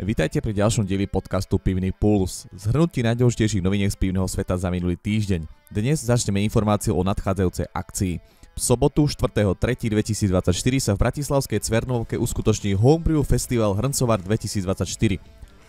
Vítajte pri ďalšom dieli podcastu Pivný puls. Zhrnutí najdôležitejších noviniek z pivného sveta za minulý týždeň. Dnes začneme informáciou o nadchádzajúcej akcii. V sobotu 4.3.2024 sa v bratislavskej Cvernovke uskutoční Homebrew Festival Hrncovar 2024.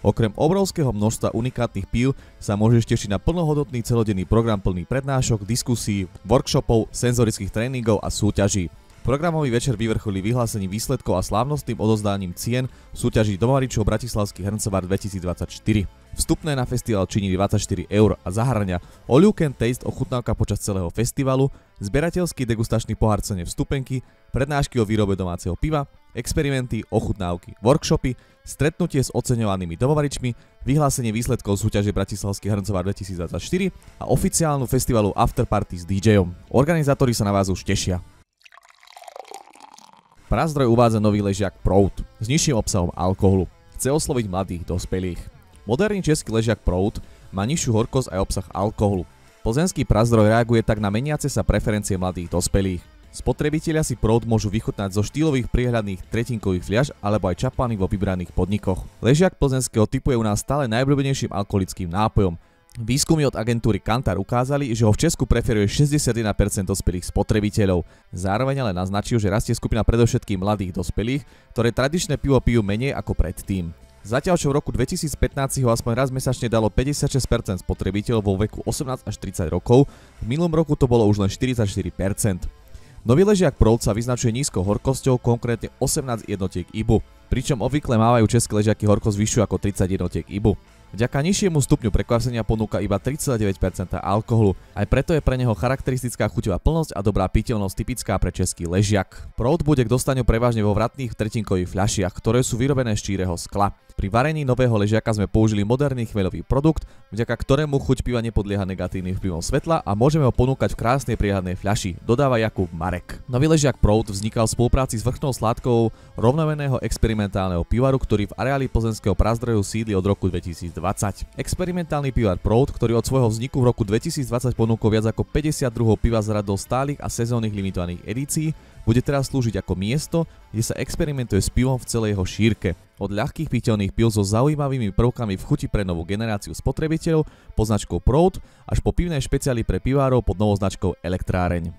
Okrem obrovského množstva unikátnych pív sa môžeš tešiť na plnohodnotný celodenný program plný prednášok, diskusí, workshopov, senzorických tréningov a súťaží. Programový večer vyvrcholí vyhlásením výsledkov a slávnostným odozdaním cien v súťaži Domaričov Bratislavský Hrncovar 2024. Vstupné na festival činí 24 € a zahŕňa all you can taste ochutnávka počas celého festivalu, zberateľský degustačný pohár cene vstupenky, prednášky o výrobe domáceho piva, experimenty, ochutnávky, workshopy, stretnutie s oceňovanými domovaričmi, vyhlásenie výsledkov súťaže Bratislavský Hrncovar 2024 a oficiálnu festivalu afterparty s DJom. Organizátori sa na vás už tešia. Prazdroj uvádza nový ležiak Proud s nižším obsahom alkoholu. Chce osloviť mladých dospelých. Moderný český ležiak Proud má nižšiu horkosť aj obsah alkoholu. Plzeňský Prazdroj reaguje tak na meniace sa preferencie mladých dospelých. Spotrebitelia si Proud môžu vychutnať zo štýlových priehľadných tretinkových fľaš alebo aj čapaných vo vybraných podnikoch. Ležiak plzeňského typu je u nás stále najobľúbenejším alkoholickým nápojom. Výskumy od agentúry Kantar ukázali, že ho v Česku preferuje 61% dospelých spotrebiteľov. Zároveň ale naznačil, že rastie skupina predovšetkým mladých dospelých, ktoré tradičné pivo pijú menej ako predtým. Zatiaľ čo v roku 2015 ho aspoň raz mesačne dalo 56% spotrebiteľov vo veku 18 až 30 rokov, v minulom roku to bolo už len 44%. Nový ležiak Proud sa vyznačuje nízkou horkosťou, konkrétne 18 jednotiek IBU, pričom obvykle mávajú české ležiaky horkosť vyššiu ako 30 jednotiek IBU. Vďaka nižšiemu stupňu prekvasenia ponúka iba 3,9% alkoholu, aj preto je pre neho charakteristická chuťová plnosť a dobrá piteľnosť typická pre český ležiak. Proud bude k dostaniu prevažne vo vratných tretinkových fľašiach, ktoré sú vyrobené z číreho skla. Pri varení nového ležiaka sme použili moderný chmeľový produkt, vďaka ktorému chuť piva nepodlieha negatívnym vplyvom svetla a môžeme ho ponúkať v krásnej priehľadnej fľaši, dodáva Jakub Marek. Nový ležiak Proud vznikal v spolupráci s vrchnou sládkou rovnomenného experimentálneho pivaru, ktorý v areáli plzeňského Prazdroju sídli od roku 2020. Experimentálny pivar Proud, ktorý od svojho vzniku v roku 2020 ponúkol viac ako 50 druhov piva z radou stálych a sezónnych limitovaných edícií, bude teraz slúžiť ako miesto, kde sa experimentuje s pivom v celej jeho šírke. Od ľahkých piteľných pív so zaujímavými prvkami v chuti pre novú generáciu spotrebiteľov pod značkou Proud až po pivné špeciály pre pivárov pod novou značkou Elektráreň.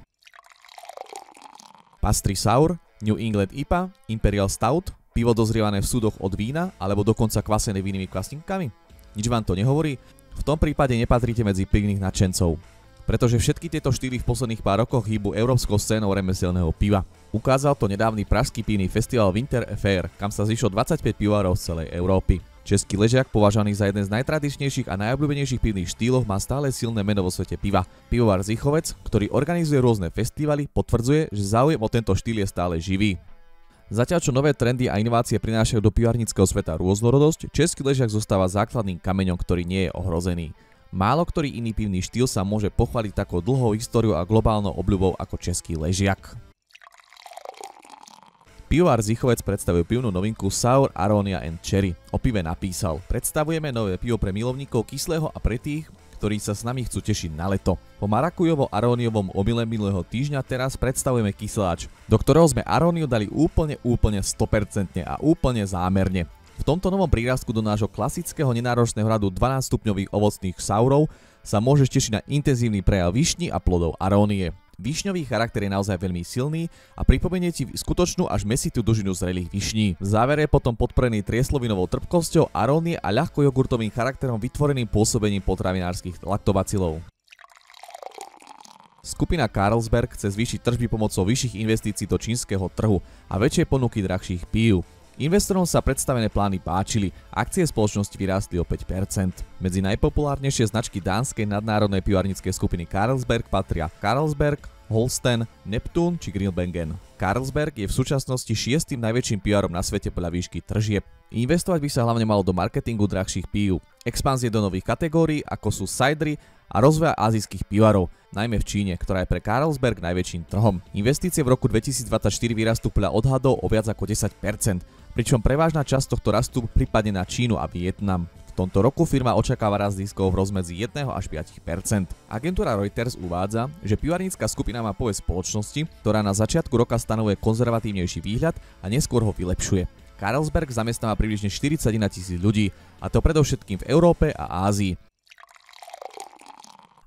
Pastry Sour, New England IPA, Imperial Stout, pivo dozrievané v súdoch od vína alebo dokonca kvasené vínnymi kvasinkami? Nič vám to nehovorí? V tom prípade nepatríte medzi pivných nadšencov. Pretože všetky tieto štýly v posledných pár rokoch hýbu európskou scénou remeselného piva. Ukázal to nedávny pražský pivný festival Winter Affair, kam sa zišlo 25 pivárov z celej Európy. Český ležiak, považovaný za jeden z najtradičnejších a najobľúbenejších pivných štýlov, má stále silné meno vo svete piva. Pivovar Zichovec, ktorý organizuje rôzne festivaly, potvrdzuje, že záujem o tento štýl je stále živý. Zatiaľ čo nové trendy a inovácie prinášajú do pivarníckeho sveta rôznorodosť, český ležiak zostáva základným kameňom, ktorý nie je ohrozený. Málo ktorý iný pivný štýl sa môže pochváliť takou dlhou históriou a globálnou obľubou ako český ležiak. Pivovar Zichovec predstavuje pivnú novinku Sour Aronia and Cherry. O pive napísal: predstavujeme nové pivo pre milovníkov kyslého a pre tých, ktorí sa s nami chcú tešiť na leto. Po marakujovo-aróniovom omyle minulého týždňa teraz predstavujeme kysláč, do ktorého sme aróniu dali úplne 100% a úplne zámerne. V tomto novom prírastku do nášho klasického nenáročného radu 12-stupňových ovocných sourov sa môžeš tešiť na intenzívny prejav višní a plodov arónie. Višňový charakter je naozaj veľmi silný a pripomenie ti skutočnú až mäsitú dužinu zrelých višní. V závere je potom podporený trieslovinovou trpkosťou arónie a ľahko jogurtovým charakterom vytvoreným pôsobením potravinárskych laktobacilov. Skupina Carlsberg chce zvýšiť tržby pomocou vyšších investícií do čínskeho trhu a väčšej ponuky drahších pív. Investorom sa predstavené plány páčili, akcie spoločnosti vyrástli o 5%. Medzi najpopulárnejšie značky dánskej nadnárodnej pivarníckej skupiny Carlsberg patria Carlsberg, Holsten, Neptun či Grilbengen. Carlsberg je v súčasnosti 6. najväčším pivarom na svete podľa výšky tržieb. Investovať by sa hlavne malo do marketingu drahších pív, expanzie do nových kategórií ako sú cidery a rozvoja azijských pivarov, najmä v Číne, ktorá je pre Carlsberg najväčším trhom. Investície v roku 2024 vyrastú podľa odhadov o viac ako 10%, pričom prevážna časť tohto rastu pripadne na Čínu a Vietnam. V tomto roku firma očakáva rast ziskov v rozmedzi 1 až 5%. Agentúra Reuters uvádza, že pivarnícka skupina má povesť spoločnosti, ktorá na začiatku roka stanovuje konzervatívnejší výhľad a neskôr ho vylepšuje. Carlsberg zamestnáva približne 41 000 ľudí, a to predovšetkým v Európe a Ázii.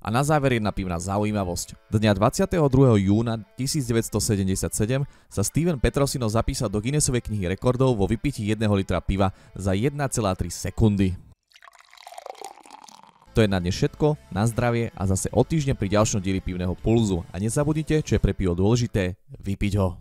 A na záver jedna pivná zaujímavosť. Dňa 22. júna 1977 sa Steven Petrosino zapísal do Guinnessovej knihy rekordov vo vypití 1 litra piva za 1,3 sekundy. To je na dnes všetko, na zdravie a zase o týždeň pri ďalšom dieli Pivného pulzu. A nezabudnite, čo je pre pivo dôležité, vypiť ho.